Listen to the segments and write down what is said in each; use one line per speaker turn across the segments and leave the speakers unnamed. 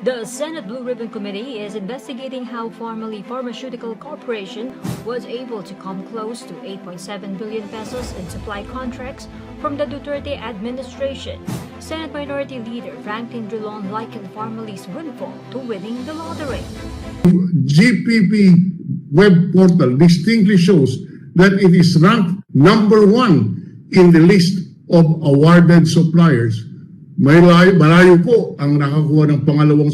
The Senate Blue Ribbon Committee is investigating how Pharmally Pharmaceutical Corporation was able to come close to 8.7 billion pesos in supply contracts from the Duterte administration. Senate Minority Leader Franklin Drilon likened Pharmally's windfall to winning the lottery.
GPP web portal distinctly shows that it is ranked #1 in the list of awarded suppliers. Malayo po ang nakakuha ng pangalawang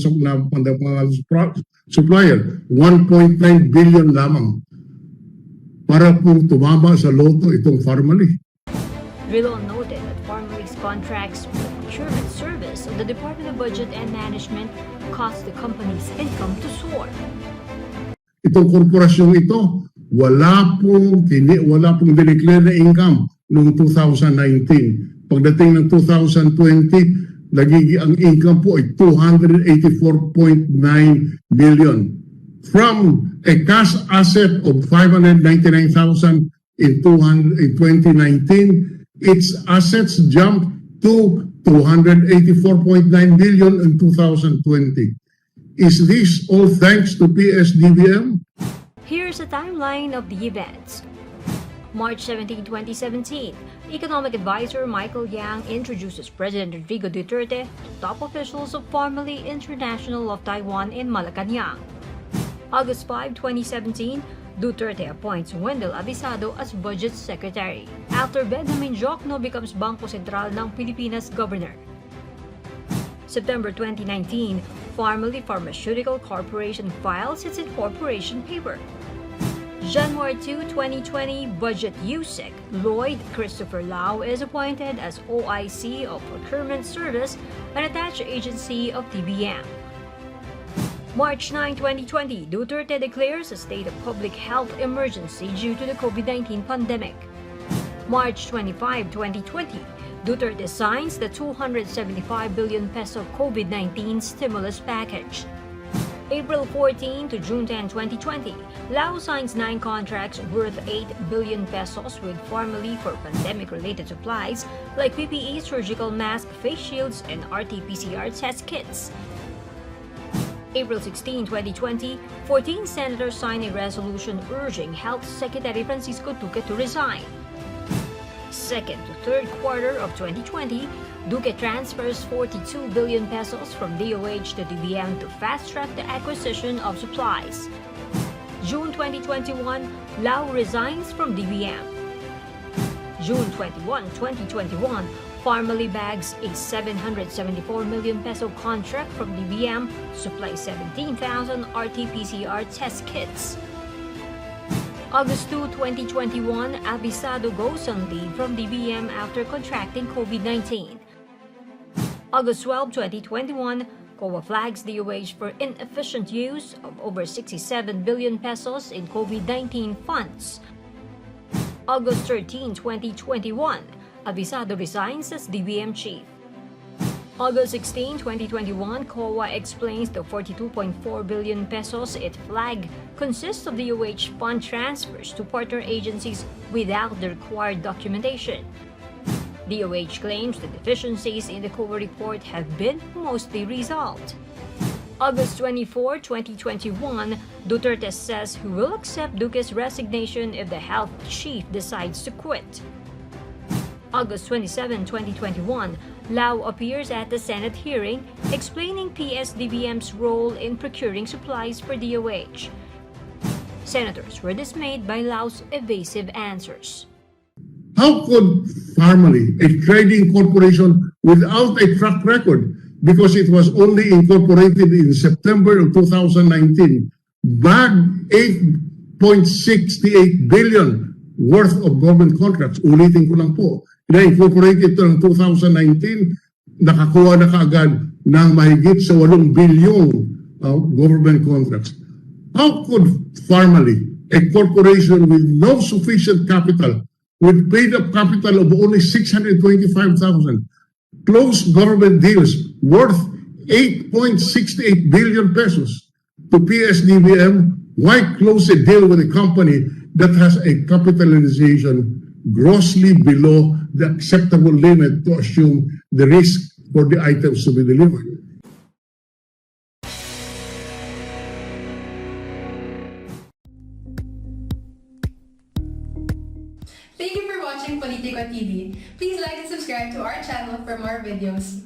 supplier, 1.9 billion lamang. Para pong tumama sa lotto itong Pharmally.
Drilon noted that Pharmally's contracts with the procurement service of the Department of Budget and Management caused the company's income to soar.
Itong korporasyong ito, wala pong dineclare na income noong 2019. Pagdating ng 2020, ang income po ay 284.9 million. From a cash asset of 599,000 in 2019, its assets jumped to 284.9 million in 2020. Is this all thanks to PSDBM?
Here's a timeline of the events. March 17, 2017, Economic Advisor Michael Yang introduces President Rodrigo Duterte to top officials of Pharmally International of Taiwan in Malacanang. August 5, 2017, Duterte appoints Wendell Abisado as Budget Secretary after Benjamin Jocno becomes Bangko Sentral ng Pilipinas Governor. September 2019, Pharmally Pharmaceutical Corporation files its incorporation paper. January 2, 2020, Budget USEC, Lloyd Christopher Lau is appointed as OIC of Procurement Service, an attached agency of DBM. March 9, 2020, Duterte declares a state of public health emergency due to the COVID-19 pandemic. March 25, 2020, Duterte signs the 275 billion peso COVID-19 stimulus package. April 14 to June 10, 2020, Lao signs 9 contracts worth 8 billion pesos with Pharmally for pandemic-related supplies like PPE, surgical mask, face shields, and RT-PCR test kits. April 16, 2020, 14 senators sign a resolution urging Health Secretary Francisco Duque to resign. Second to third quarter of 2020, Duque transfers 42 billion pesos from DOH to DBM to fast-track the acquisition of supplies. June 2021, Lau resigns from DBM. June 21, 2021, Pharmally bags a 774 million peso contract from DBM to supply 17,000 RT-PCR test kits. August 2, 2021, Abisado goes on leave from DBM after contracting COVID-19. August 12, 2021, COA flags DOH for inefficient use of over 67 billion pesos in COVID-19 funds. August 13, 2021, Abisado resigns as DBM chief. August 16, 2021, COA explains the 42.4 billion pesos it flagged consists of DOH fund transfers to partner agencies without the required documentation. DOH claims the deficiencies in the COA report have been mostly resolved. August 24, 2021, Duterte says he will accept Duque's resignation if the health chief decides to quit. August 27, 2021, Lau appears at the Senate hearing explaining PSDBM's role in procuring supplies for DOH. Senators were dismayed by Lau's evasive answers.
How could Pharmally, a trading corporation without a track record, because it was only incorporated in September of 2019, bag 8.68 billion worth of government contracts? Ulitin ko lang po. Na-incorporate ito ng 2019, nakakuha na kaagad ng mahigit sa 8 bilyong government contracts. How could Pharmally, a corporation with no sufficient capital, with paid-up capital of only 625,000, close government deals worth 8.68 billion pesos to PSDBM? Why close a deal with a company that has a capitalization grossly below the acceptable limit to assume the risk for the items to be delivered?
Thank you for watching Politico TV. Please like and subscribe to our channel for more videos.